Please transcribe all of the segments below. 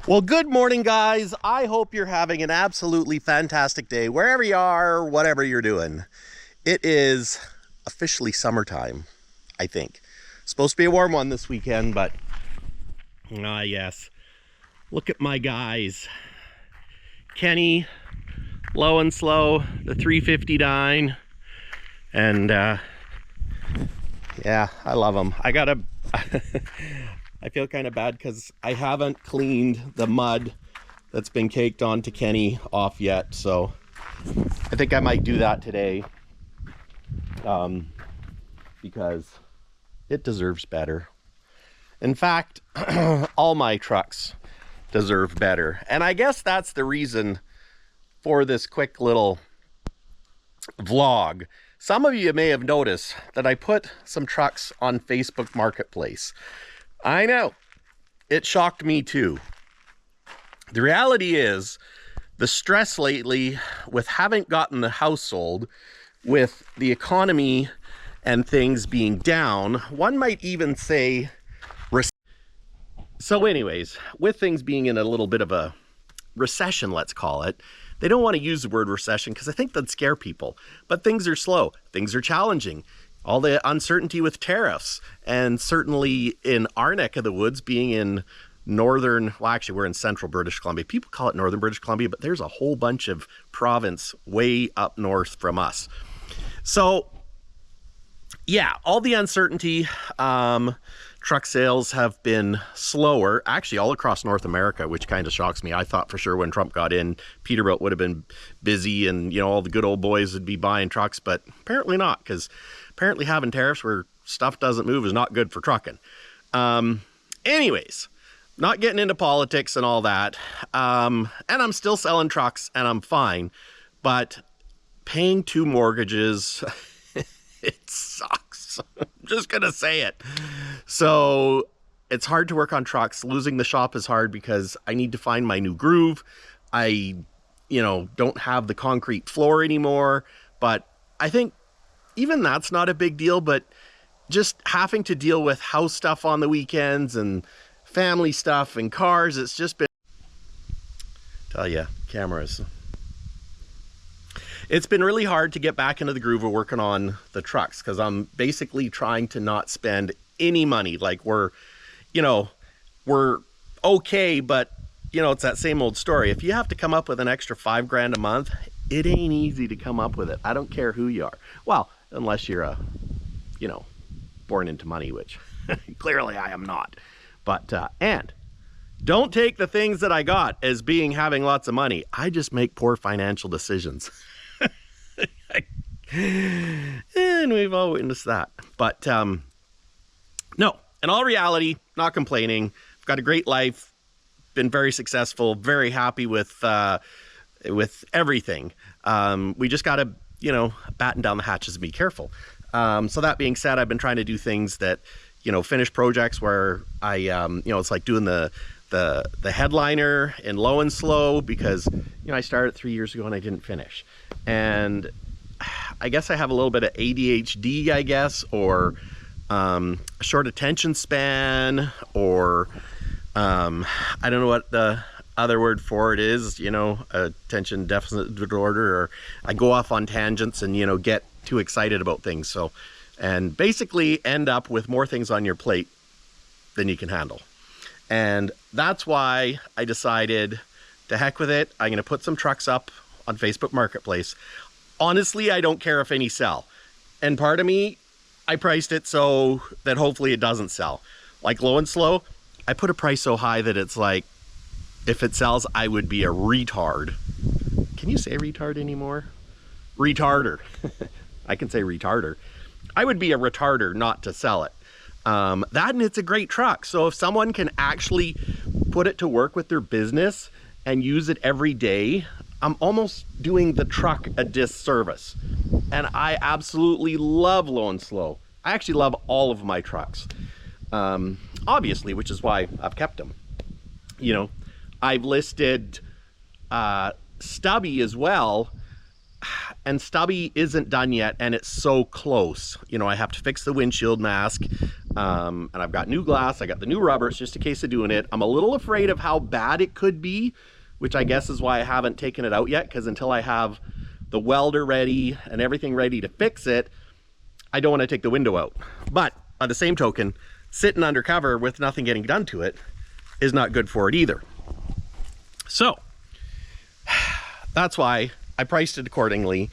Well, good morning, guys. I hope you're having an absolutely fantastic day wherever you are, whatever you're doing. It is officially summertime, I think. Supposed to be a warm one this weekend, but yes. Look at my guys. Kenny, low and slow, the 359, and yeah, I love them. I gotta I feel kind of bad because I haven't cleaned the mud that's been caked onto Kenny off yet, so I think I might do that today, because it deserves better. In fact, all my trucks deserve better, and I guess that's the reason for this quick little vlog. Some of you may have noticed that I put some trucks on Facebook Marketplace. I know, it shocked me too. The reality is, the stress lately with having gotten the house sold, with the economy and things being down, one might even say, so anyways, with things being in a little bit of a recession, let's call it, they don't want to use the word recession because I think that'd scare people, but things are slow, things are challenging. All the uncertainty with tariffs, and certainly in our neck of the woods, being in northern, well, actually we're in central British Columbia. People call it northern British Columbia, but there's a whole bunch of province way up north from us. So yeah, all the uncertainty, truck sales have been slower, actually all across North America, which kind of shocks me. I thought for sure when Trump got in, Peterbilt would have been busy and, you know, all the good old boys would be buying trucks, but apparently not, because apparently having tariffs where stuff doesn't move is not good for trucking. Anyways, not getting into politics and all that. And I'm still selling trucks and I'm fine, but paying 2 mortgages, it sucks. I'm just gonna say it. So it's hard to work on trucks. Losing the shop is hard because I need to find my new groove. I, don't have the concrete floor anymore, but I think even that's not a big deal, but just having to deal with house stuff on the weekends and family stuff and cars, it's just been, tell ya, cameras. It's been really hard to get back into the groove of working on the trucks because I'm basically trying to not spend any money. Like we're okay, but it's that same old story. If you have to come up with an extra $5 grand a month, it ain't easy to come up with it. I don't care who you are. Well, unless you're born into money, which clearly I am not. But, and don't take the things that I got as being having lots of money. I just make poor financial decisions. And we've all witnessed that. But, no, in all reality, not complaining. I've got a great life, been very successful, very happy with everything. We just got to, batten down the hatches and be careful. So that being said, I've been trying to do things that, finish projects where I, it's like doing the headliner in low and slow because, I started 3 years ago and I didn't finish. And I guess I have a little bit of ADHD, I guess, or a short attention span, or I don't know what the other word for it is, attention deficit disorder, or I go off on tangents and, get too excited about things. So, and basically end up with more things on your plate than you can handle. And that's why I decided to heck with it. I'm going to put some trucks up on Facebook Marketplace. Honestly, I don't care if any sell. And part of me, I priced it so that hopefully it doesn't sell. Like low and slow, I put a price so high that it's like, if it sells, I would be a retard. Can you say retard anymore? Retarder. I can say retarder. I would be a retarder not to sell it. That and it's a great truck. So if someone can actually put it to work with their business and use it every day, I'm almost doing the truck a disservice. And I absolutely love low and slow. I actually love all of my trucks. Obviously, which is why I've kept them. I've listed Stubby as well, and Stubby isn't done yet, and it's so close. I have to fix the windshield mask. And I've got new glass, I got the new rubbers just in case of doing it. I'm a little afraid of how bad it could be, which I guess is why I haven't taken it out yet, because until I have the welder ready and everything ready to fix it, I don't want to take the window out. But on the same token, sitting undercover with nothing getting done to it is not good for it either. So that's why I priced it accordingly.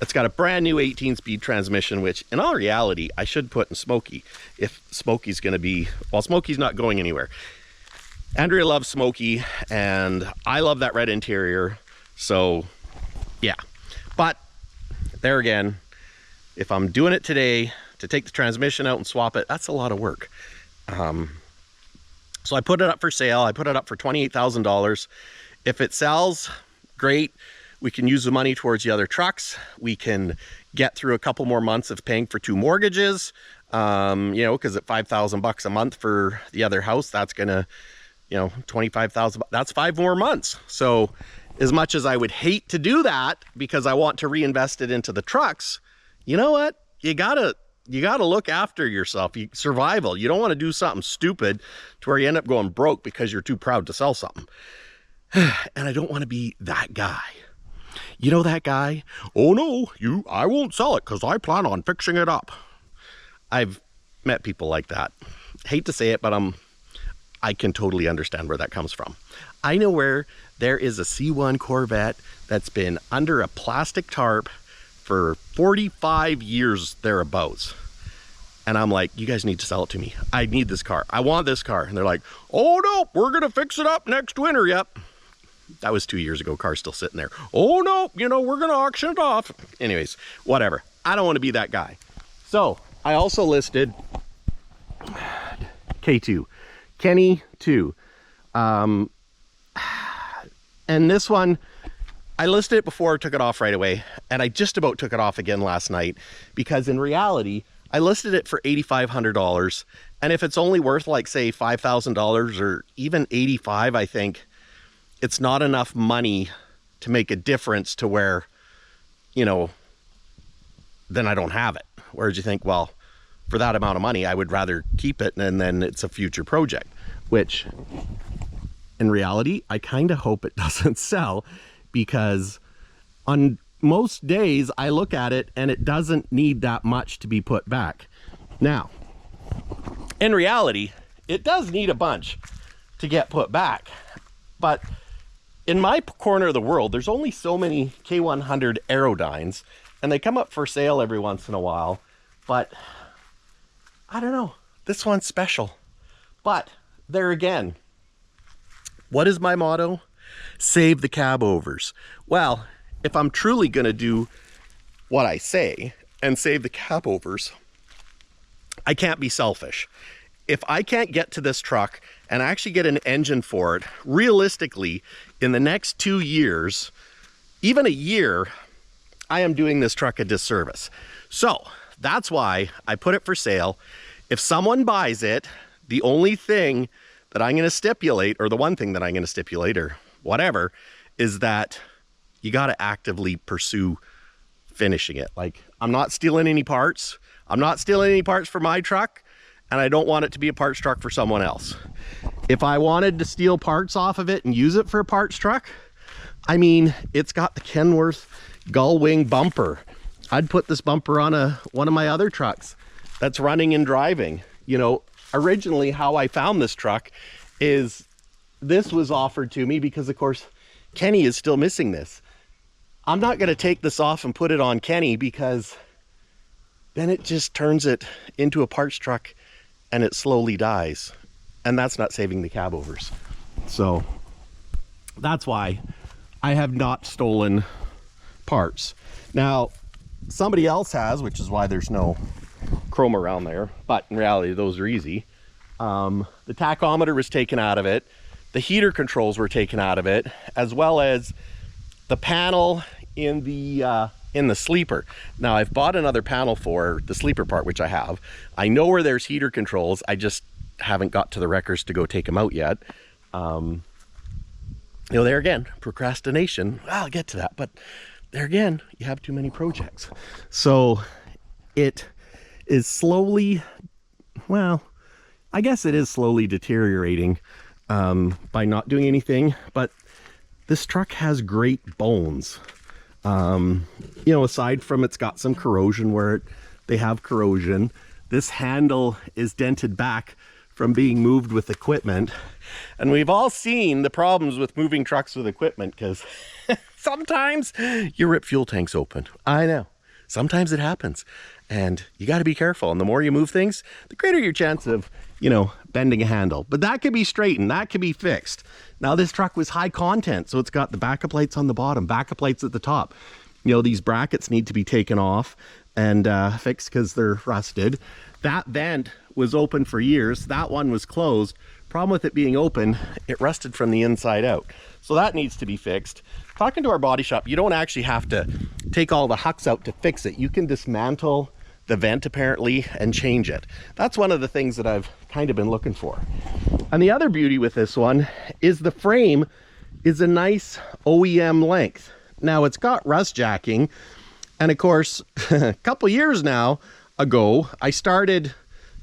It's got a brand new 18-speed transmission, which in all reality, I should put in Smokey if Smokey's going to be, well, Smokey's not going anywhere. Andrea loves Smokey and I love that red interior. So yeah, but there again, if I'm doing it today to take the transmission out and swap it, that's a lot of work. So I put it up for sale. I put it up for $28,000. If it sells, great. We can use the money towards the other trucks. We can get through a couple more months of paying for 2 mortgages. You know, because at $5,000 a month for the other house, that's gonna, you know, $25,000. That's 5 more months. So as much as I would hate to do that because I want to reinvest it into the trucks, you know what? You gotta look after yourself. Survival. You don't want to do something stupid to where you end up going broke because you're too proud to sell something. And I don't want to be that guy. You know that guy? Oh no, I won't sell it because I plan on fixing it up. I've met people like that. Hate to say it, but I can totally understand where that comes from. I know where there is a C1 Corvette that's been under a plastic tarp for 45 years thereabouts. And I'm like, you guys need to sell it to me. I need this car. I want this car. And they're like, oh no, we're going to fix it up next winter. Yep. That was 2 years ago. Car's still sitting there. Oh no, you know, we're going to auction it off. Anyways, whatever. I don't want to be that guy. So I also listed K2, Kenny 2. And this one, I listed it before, took it off right away. And I just about took it off again last night because in reality, I listed it for $8,500. And if it's only worth like say $5,000 or even $85,000, I think it's not enough money to make a difference to where, you know, then I don't have it. Whereas you think, well, for that amount of money, I would rather keep it and then it's a future project, which in reality, I kind of hope it doesn't sell because on most days I look at it and it doesn't need that much to be put back. Now, in reality, it does need a bunch to get put back, but in my corner of the world, there's only so many K100 Aerodynes, and they come up for sale every once in a while, but I don't know, this one's special. But there again, what is my motto? Save the Cabovers. Well, if I'm truly going to do what I say and save the Cabovers, I can't be selfish. If I can't get to this truck and actually get an engine for it, realistically, in the next 2 years, even a year, I am doing this truck a disservice. So that's why I put it for sale. If someone buys it, the only thing that I'm going to stipulate, or the one thing that I'm going to stipulate, or whatever, is that you got to actively pursue finishing it. Like, I'm not stealing any parts. I'm not stealing any parts for my truck. And I don't want it to be a parts truck for someone else. If I wanted to steal parts off of it and use it for a parts truck, I mean, it's got the Kenworth gull wing bumper. I'd put this bumper on one of my other trucks that's running and driving. You know, originally how I found this truck is this was offered to me because, of course, Kenny is still missing this. I'm not going to take this off and put it on Kenny because then it just turns it into a parts truck and it slowly dies. And that's not saving the Cabovers. So that's why I have not stolen parts. Now, somebody else has, which is why there's no chrome around there. But in reality, those are easy. The tachometer was taken out of it. The heater controls were taken out of it, as well as the panel in the sleeper. Now, I've bought another panel for the sleeper part, which I have. I know where there's heater controls. I just haven't got to the wreckers to go take them out yet. You know, there again, procrastination. I'll get to that, but there again, you have too many projects. So it is slowly, well, I guess it is slowly deteriorating by not doing anything, but this truck has great bones. You know, aside from it's got some corrosion where they have corrosion, this handle is dented back from being moved with equipment. And we've all seen the problems with moving trucks with equipment, because sometimes you rip fuel tanks open. I know. Sometimes it happens. And you got to be careful. And the more you move things, the greater your chance of, you know, bending a handle. But that could be straightened. That could be fixed. Now, this truck was high content, so it's got the backup lights on the bottom, backup lights at the top. You know, these brackets need to be taken off and fixed because they're rusted. That vent was open for years. That one was closed. Problem with it being open, it rusted from the inside out. So that needs to be fixed. Talking to our body shop, you don't actually have to take all the hucks out to fix it. You can dismantle the vent apparently and change it. That's one of the things that I've kind of been looking for. And the other beauty with this one is the frame is a nice OEM length. Now it's got rust jacking, and of course a couple years now ago I started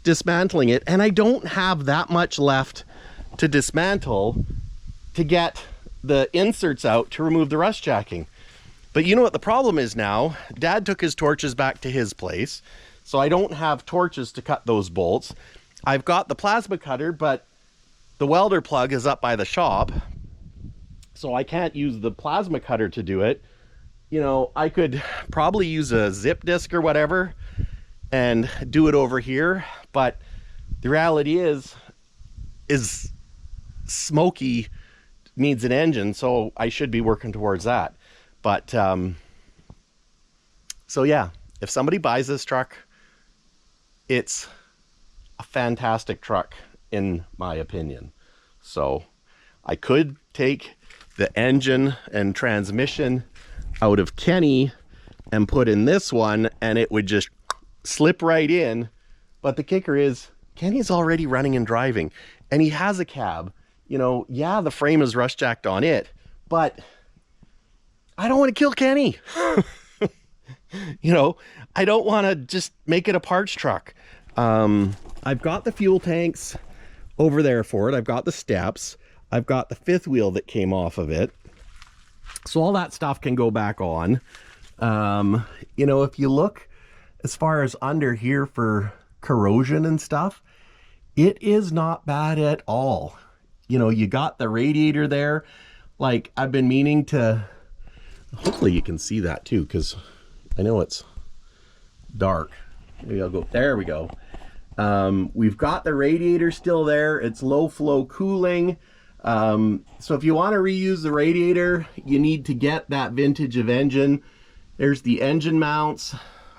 dismantling it, and I don't have that much left to dismantle to get the inserts out to remove the rust jacking. But you know what the problem is now? Dad took his torches back to his place, so I don't have torches to cut those bolts. I've got the plasma cutter, but the welder plug is up by the shop, so I can't use the plasma cutter to do it. You know, I could probably use a zip disc or whatever and do it over here, but the reality is Smokey needs an engine, so I should be working towards that. But so yeah, if somebody buys this truck, it's a fantastic truck in my opinion. So I could take the engine and transmission out of Kenny and put in this one, and it would just slip right in. But the kicker is Kenny's already running and driving, and he has a cab. You know, yeah, the frame is rust jacked on it, but I don't want to kill Kenny. You know, I don't want to just make it a parts truck. I've got the fuel tanks over there for it. I've got the steps. I've got the fifth wheel that came off of it. So all that stuff can go back on. You know, if you look as far as under here for corrosion and stuff, it is not bad at all. You know, you got the radiator there. Like, I've been meaning to, hopefully you can see that too, because I know it's dark. Maybe I'll go, there we go. We've got the radiator still there. It's low flow cooling. So if you want to reuse the radiator, you need to get that vintage of engine. There's the engine mounts,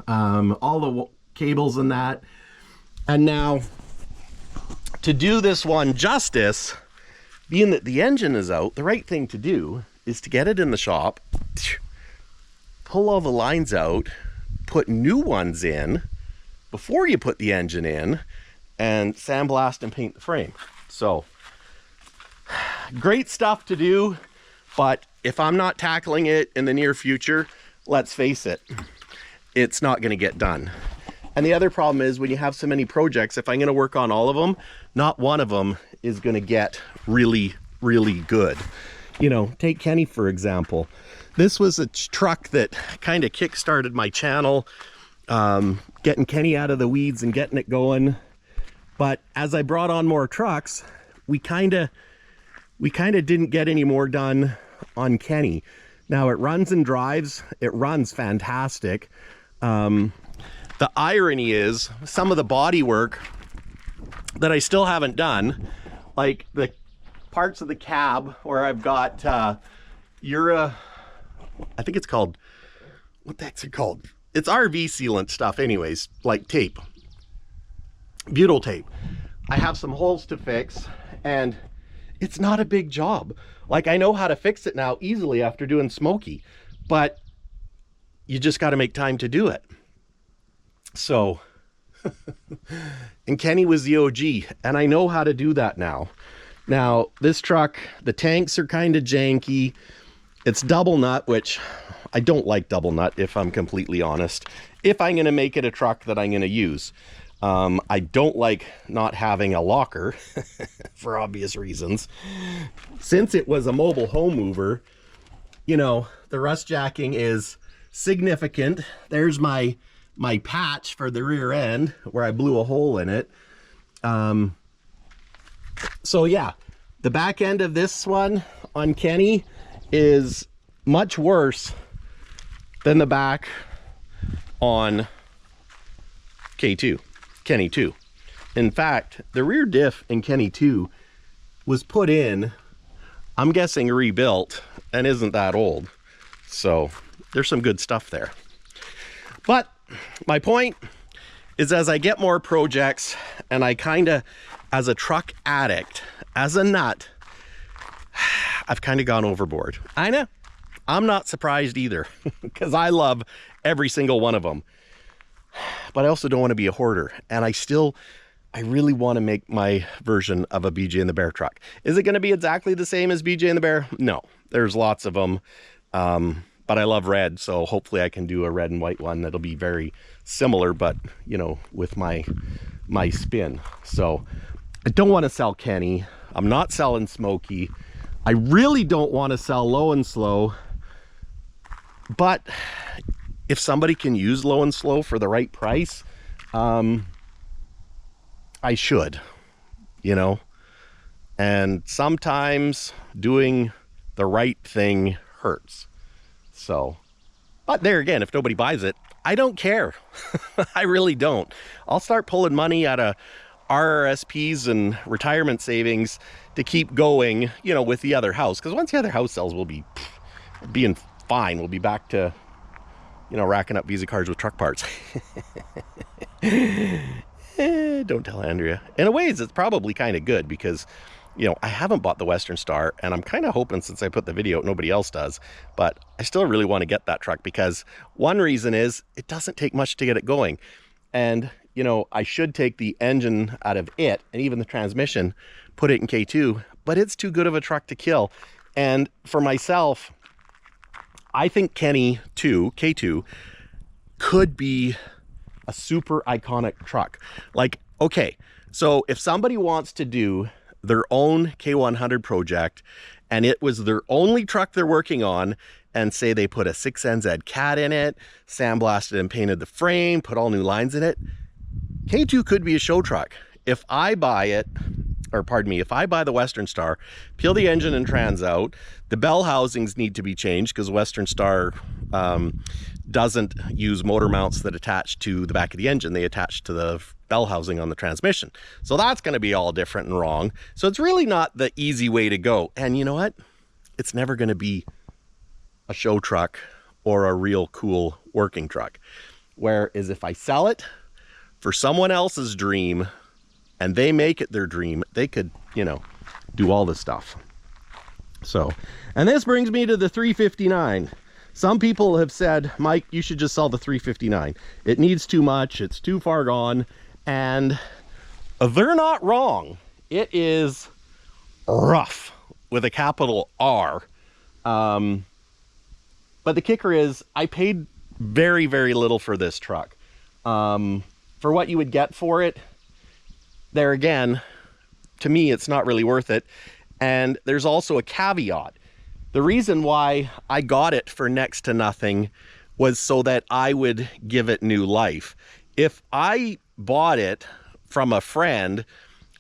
all the cables and that. And now to do this one justice, being that the engine is out, the right thing to do is to get it in the shop, pull all the lines out, put new ones in before you put the engine in, and sandblast and paint the frame. So great stuff to do, but if I'm not tackling it in the near future, let's face it, it's not going to get done. And the other problem is when you have so many projects, if I'm going to work on all of them, not one of them is going to get really, really good. You know, take Kenny, for example. This was a truck that kind of kick-started my channel, getting Kenny out of the weeds and getting it going. But as I brought on more trucks, we kind of didn't get any more done on Kenny. Now it runs and drives. It runs fantastic. The irony is some of the body work that I still haven't done, like the parts of the cab where I've got I think it's called, what the heck's it called? It's RV sealant stuff anyways, like tape, butyl tape. I have some holes to fix, and it's not a big job. Like, I know how to fix it now easily after doing Smokey, but you just got to make time to do it. So, and Kenny was the OG, and I know how to do that now. Now, this truck, the tanks are kind of janky. It's double nut, which I don't like double nut, if I'm completely honest, if I'm going to make it a truck that I'm going to use. I don't like not having a locker for obvious reasons. Since it was a mobile home mover, you know, the rust jacking is significant. There's my patch for the rear end where I blew a hole in it. So yeah, the back end of this one on Kenny is much worse than the back on K2, Kenny 2. In fact, the rear diff in Kenny 2 was put in, I'm guessing rebuilt, and isn't that old. So there's some good stuff there. But my point is, as I get more projects and I kind of, as a truck addict, as a nut, I've kind of gone overboard. I know. I'm not surprised either, because I love every single one of them. But I also don't want to be a hoarder. And I really want to make my version of a BJ and the Bear truck. Is it going to be exactly the same as BJ and the Bear? No, there's lots of them. But I love red, so hopefully I can do a red and white one that'll be very similar, but you know, with my spin. So I don't want to sell Kenny. I'm not selling Smokey. I really don't want to sell Low and Slow. But if somebody can use Low and Slow for the right price, I should, you know. And sometimes doing the right thing hurts. So, but there again, if nobody buys it, I don't care. I really don't. I'll start pulling money out of RRSPs and retirement savings to keep going, you know, with the other house. Because once the other house sells, we'll be being fine. We'll be back to, you know, racking up Visa cards with truck parts. Don't tell Andrea. In a ways, it's probably kind of good because, you know, I haven't bought the Western Star, and I'm kind of hoping, since I put the video out, nobody else does, but I still really want to get that truck because one reason is it doesn't take much to get it going. And, you know, I should take the engine out of it and even the transmission, put it in K2, but it's too good of a truck to kill. And for myself, I think Kenny 2, K2, could be a super iconic truck. Like, okay, so if somebody wants to do their own K100 project and it was their only truck they're working on, and say they put a 6NZ Cat in it, sandblasted and painted the frame, put all new lines in it, K2 could be a show truck. If I buy it, or pardon me, if I buy the Western Star, peel the engine and trans out, the bell housings need to be changed because Western Star doesn't use motor mounts that attach to the back of the engine. They attach to the bell housing on the transmission. So that's going to be all different and wrong. So it's really not the easy way to go. And you know what? It's never going to be a show truck or a real cool working truck. Whereas if I sell it for someone else's dream and they make it their dream, they could, you know, do all this stuff. So, and this brings me to the 359. Some people have said, Mike, you should just sell the 359. It needs too much. It's too far gone. And they're not wrong. It is rough with a capital R. But the kicker is I paid very, very little for this truck. For what you would get for it, there again, to me, it's not really worth it. And there's also a caveat. The reason why I got it for next to nothing was so that I would give it new life. If I bought it from a friend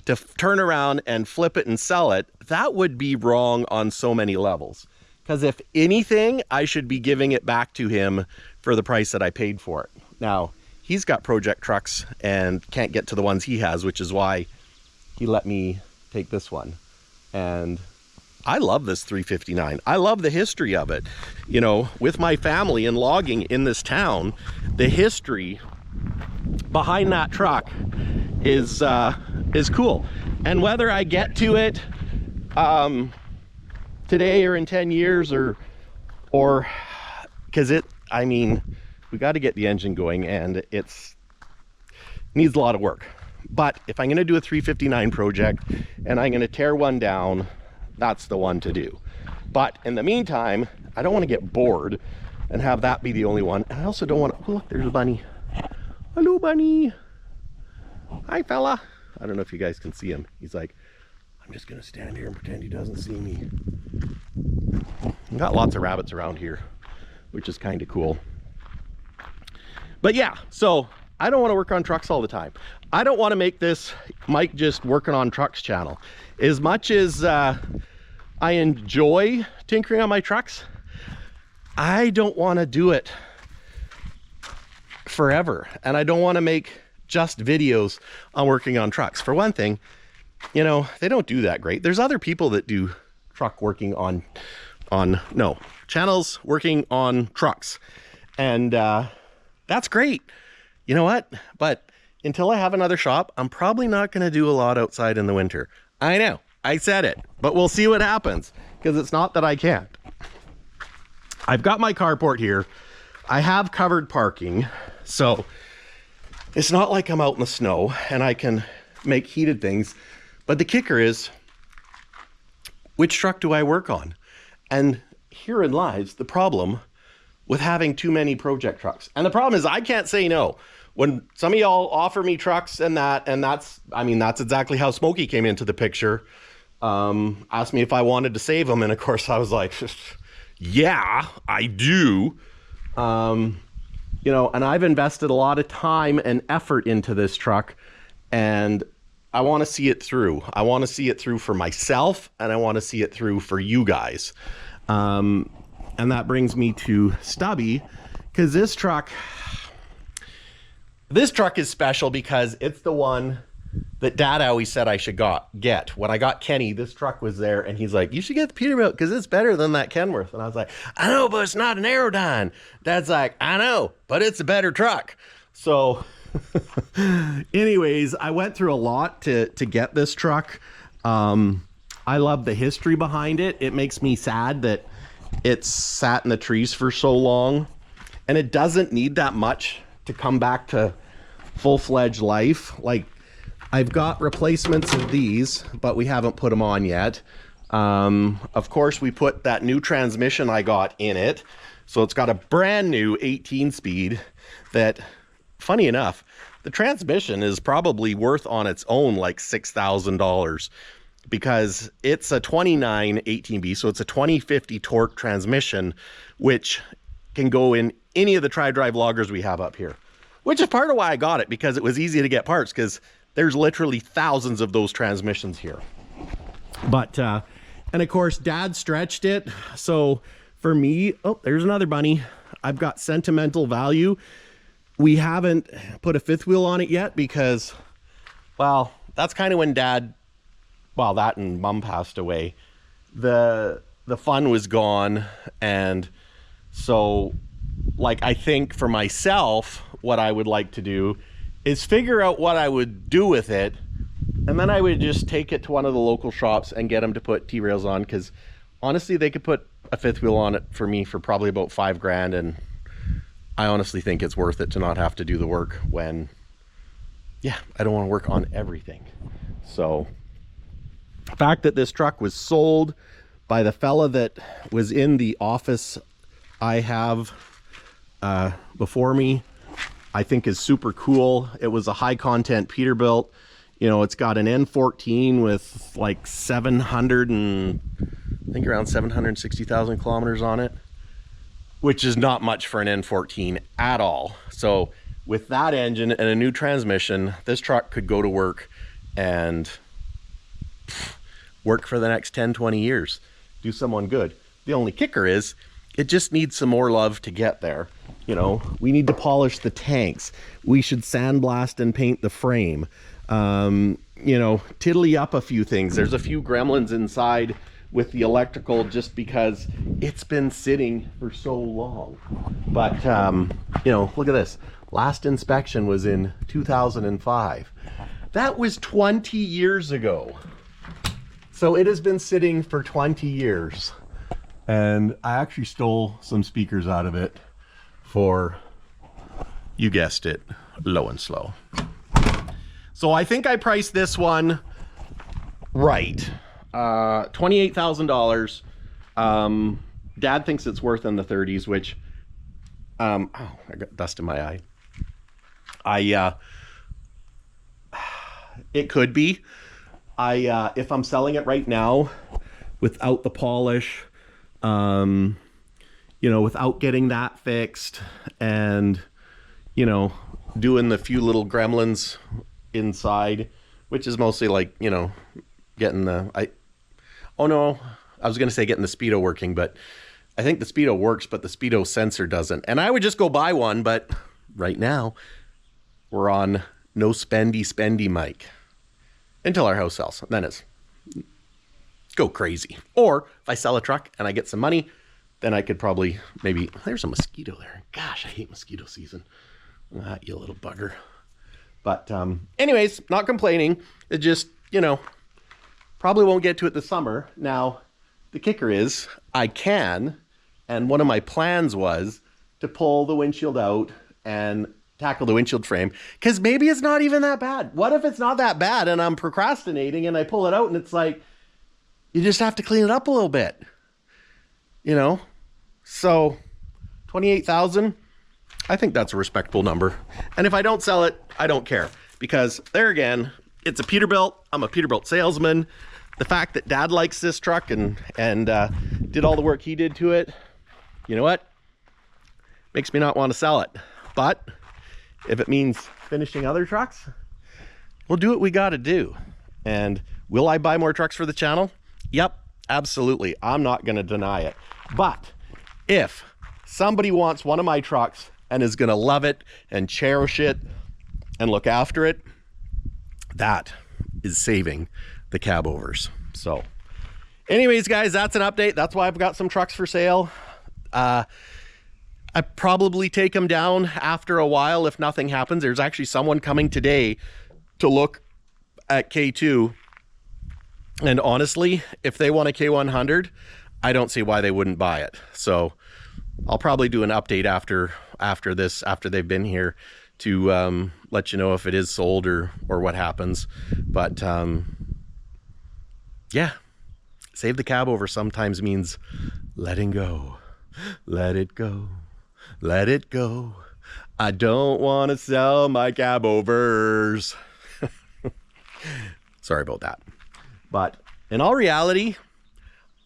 to turn around and flip it and sell it, that would be wrong on so many levels. Because if anything, I should be giving it back to him for the price that I paid for it. Now, he's got project trucks and can't get to the ones he has, which is why he let me take this one. And I love this 359. I love the history of it. You know, with my family and logging in this town, the history behind that truck is cool. And whether I get to it today or in 10 years or because I mean, we got to get the engine going and it's needs a lot of work. But if I'm going to do a 359 project and I'm going to tear one down, that's the one to do. But in the meantime, I don't want to get bored and have that be the only one. And I also don't want to, oh, look, there's a bunny. Hello, bunny. Hi, fella. I don't know if you guys can see him. He's like, I'm just gonna stand here and pretend he doesn't see me. We've got lots of rabbits around here, which is kind of cool. But yeah, so I don't want to work on trucks all the time. I don't want to make this Mike just working on trucks channel. As much as I enjoy tinkering on my trucks, I don't want to do it forever. And I don't want to make just videos on working on trucks. For one thing, you know, they don't do that great. There's other people that do truck working on channels working on trucks. And that's great. You know what? But until I have another shop, I'm probably not going to do a lot outside in the winter. I know, I said it, but we'll see what happens, because it's not that I can't. I've got my carport here. I have covered parking, so it's not like I'm out in the snow and I can make heated things. But the kicker is, which truck do I work on? And herein lies the problem with having too many project trucks. And the problem is I can't say no. When some of y'all offer me trucks and that's exactly how Smokey came into the picture. Asked me if I wanted to save them. And of course I was like, yeah, I do. You know, and I've invested a lot of time and effort into this truck, and I want to see it through. I want to see it through for myself, and I want to see it through for you guys. And that brings me to Stubby, because this truck is special because it's the one that Dad always said I should get. When I got Kenny, this truck was there, and he's like, you should get the Peterbilt because it's better than that Kenworth. And I was like, I know, but it's not an Aerodyne. Dad's like, I know, but it's a better truck. So anyways, I went through a lot to get this truck. I love the history behind it. It makes me sad that it's sat in the trees for so long, and it doesn't need that much to come back to full-fledged life. Like, I've got replacements of these, but we haven't put them on yet. Of course, we put that new transmission I got in it. So it's got a brand new 18-speed that, funny enough, the transmission is probably worth on its own like $6,000, because it's a 29 18B, so it's a 2050 torque transmission, which can go in any of the tri-drive loggers we have up here, which is part of why I got it, because it was easy to get parts, because there's literally thousands of those transmissions here. But and of course Dad stretched it, so for me, oh, there's another bunny. I've got sentimental value. We haven't put a fifth wheel on it yet because, well, that's kind of when Dad, well, that and Mom passed away. The fun was gone, and so, like, I think for myself, what I would like to do is figure out what I would do with it, and then I would just take it to one of the local shops and get them to put T-rails on, because honestly, they could put a fifth wheel on it for me for probably about $5,000, and I honestly think it's worth it to not have to do the work when, yeah, I don't want to work on everything. So the fact that this truck was sold by the fella that was in the office I have before me, I think is super cool. It was a high content Peterbilt. You know, it's got an N14 with like I think around 760,000 kilometers on it, which is not much for an N14 at all. So with that engine and a new transmission, this truck could go to work and work for the next 10, 20 years, do someone good. The only kicker is it just needs some more love to get there. You know, we need to polish the tanks. We should sandblast and paint the frame. You know, tiddly up a few things. There's a few gremlins inside with the electrical just because it's been sitting for so long. But, you know, look at this. Last inspection was in 2005. That was 20 years ago. So it has been sitting for 20 years. And I actually stole some speakers out of it for, you guessed it, low and slow. So I think I priced this one right. $28,000. Dad thinks it's worth in the 30s, which, oh, I got dust in my eye. it could be. If I'm selling it right now without the polish, you know, without getting that fixed and, you know, doing the few little gremlins inside, which is mostly like, you know, getting oh no, I was going to say getting the speedo working, but I think the speedo works, but the speedo sensor doesn't. And I would just go buy one, but right now we're on no spendy Mike until our house sells. Then it's go crazy. Or if I sell a truck and I get some money, then I could probably maybe, there's a mosquito there. Gosh, I hate mosquito season. Ah, you little bugger. But anyways, not complaining. It just, you know, probably won't get to it this summer. Now, the kicker is I can, and one of my plans was to pull the windshield out and tackle the windshield frame, because maybe it's not even that bad. What if it's not that bad and I'm procrastinating and I pull it out and it's like, you just have to clean it up a little bit, you know? So 28,000, I think that's a respectable number. And if I don't sell it, I don't care, because there again, it's a Peterbilt. I'm a Peterbilt salesman. The fact that Dad likes this truck and did all the work he did to it, you know what? Makes me not want to sell it. But if it means finishing other trucks, we'll do what we got to do. And will I buy more trucks for the channel? Yep, absolutely. I'm not going to deny it. But if somebody wants one of my trucks and is going to love it and cherish it and look after it, that is saving the Cabovers. So anyways, guys, that's an update. That's why I've got some trucks for sale. I probably take them down after a while if nothing happens. There's actually someone coming today to look at K2. And honestly, if they want a K100, I don't see why they wouldn't buy it. So I'll probably do an update after this, after they've been here, to let you know if it is sold or what happens. But yeah, save the Cabover sometimes means letting go. Let it go. Let it go. I don't want to sell my Cabovers. Sorry about that. But in all reality,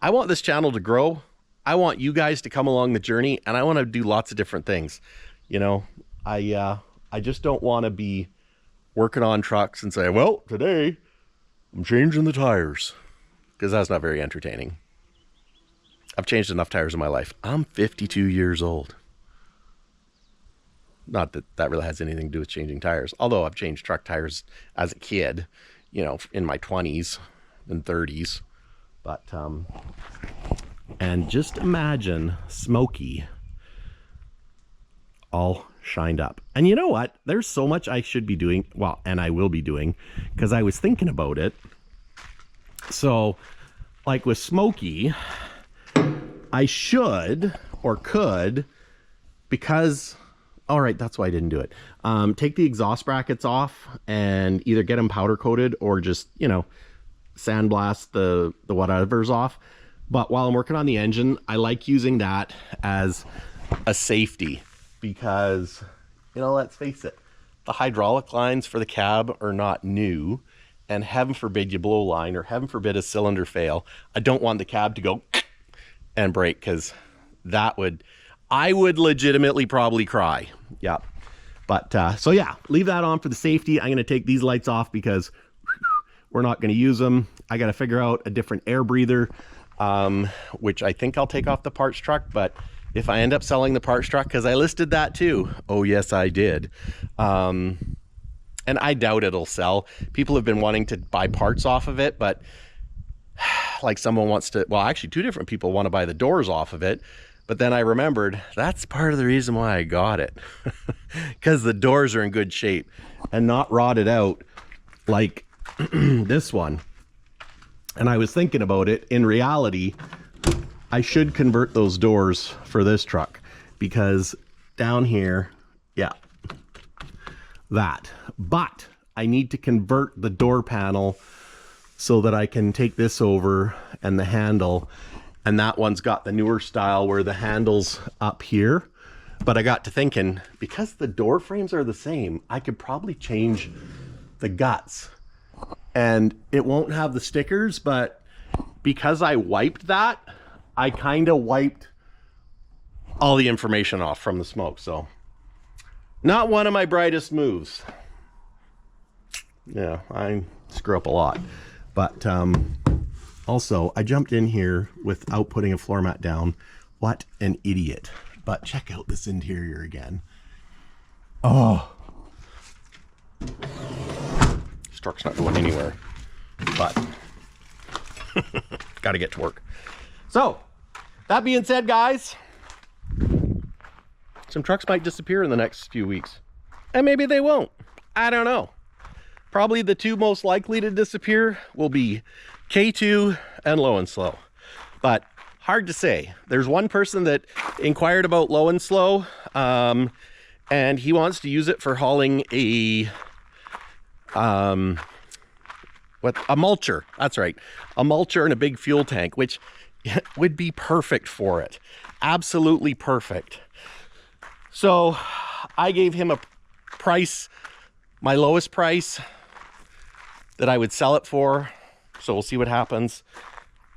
I want this channel to grow. I want you guys to come along the journey, and I want to do lots of different things. You know, I just don't want to be working on trucks and say, well, today I'm changing the tires, because that's not very entertaining. I've changed enough tires in my life. I'm 52 years old. Not that that really has anything to do with changing tires, although I've changed truck tires as a kid, you know, in my 20s and 30s. But and just imagine Smokey all shined up. And you know what? There's so much I should be doing, well, and I will be doing, because I was thinking about it. So, like with Smokey, I should or could, because, all right, that's why I didn't do it. Take the exhaust brackets off and either get them powder coated or just, you know, sandblast the whatever's off. But while I'm working on the engine, I like using that as a safety, because, you know, let's face it, the hydraulic lines for the cab are not new, and heaven forbid you blow a line, or heaven forbid a cylinder fail. I don't want the cab to go and break, because I would legitimately probably cry. Yeah. But so yeah, leave that on for the safety. I'm going to take these lights off because we're not going to use them. I got to figure out a different air breather, which I think I'll take off the parts truck. But if I end up selling the parts truck, because I listed that too. Oh yes, I did. And I doubt it'll sell. People have been wanting to buy parts off of it, but like someone wants to, well, actually 2 different people want to buy the doors off of it. But then I remembered that's part of the reason why I got it, because the doors are in good shape and not rotted out like this one. And I was thinking about it. In reality, I should convert those doors for this truck, because down here, yeah, that. But I need to convert the door panel so that I can take this over and the handle. And that one's got the newer style where the handle's up here. But I got to thinking, because the door frames are the same, I could probably change the guts and it won't have the stickers, but because I wiped that, I kind of wiped all the information off from the smoke. So not one of my brightest moves. Yeah, I screw up a lot. But also, I jumped in here without putting a floor mat down. What an idiot. But check out this interior again. Oh. This truck's not going anywhere. But got to get to work. So, that being said, guys, some trucks might disappear in the next few weeks. And maybe they won't. I don't know. Probably the two most likely to disappear will be K2 and Low and Slow. But hard to say. There's one person that inquired about Low and Slow, and he wants to use it for hauling a mulcher. That's right. A mulcher and a big fuel tank, which would be perfect for it. Absolutely perfect. So I gave him a price, my lowest price that I would sell it for. So we'll see what happens.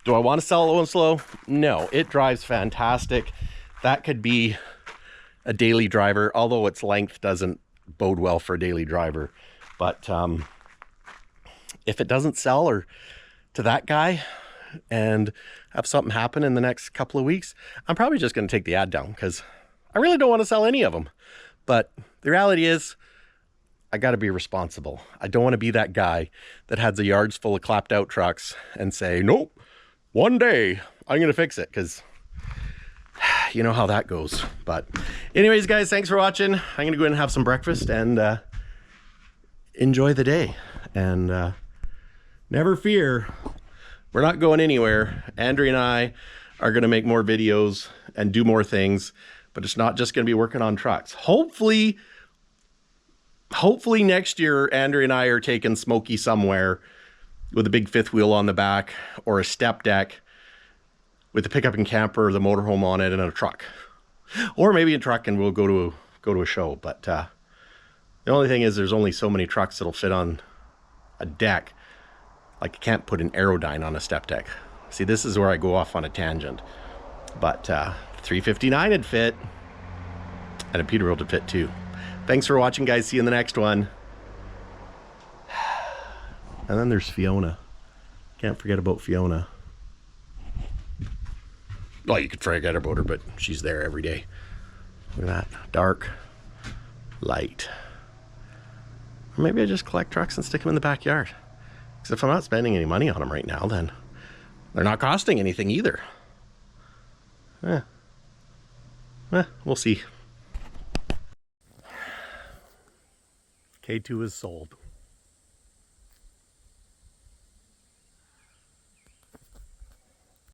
Do I want to sell Low and Slow? No, it drives fantastic. That could be a daily driver, although its length doesn't bode well for a daily driver. But if it doesn't sell or to that guy and have something happen in the next couple of weeks, I'm probably just going to take the ad down because I really don't want to sell any of them. But the reality is, I got to be responsible. I don't want to be that guy that has the yards full of clapped out trucks and say, nope, one day I'm going to fix it, because you know how that goes. But anyways, guys, thanks for watching. I'm going to go ahead and have some breakfast and enjoy the day. And never fear, we're not going anywhere. Andrea and I are going to make more videos and do more things, but it's not just going to be working on trucks. Hopefully next year, Andrea and I are taking Smokey somewhere with a big fifth wheel on the back, or a step deck with the pickup and camper, the motorhome on it, and a truck, or maybe a truck, and we'll go to a show. But the only thing is, there's only so many trucks that'll fit on a deck. Like, you can't put an Aerodyne on a step deck. See, this is where I go off on a tangent. But 359 would fit, and a Peterbilt would fit too. Thanks for watching, guys. See you in the next one. And then there's Fiona. Can't forget about Fiona. Well, you could forget about her, but she's there every day. Look at that. Dark, light. Or maybe I just collect trucks and stick them in the backyard. Because if I'm not spending any money on them right now, then they're not costing anything either. We'll see. K2 is sold.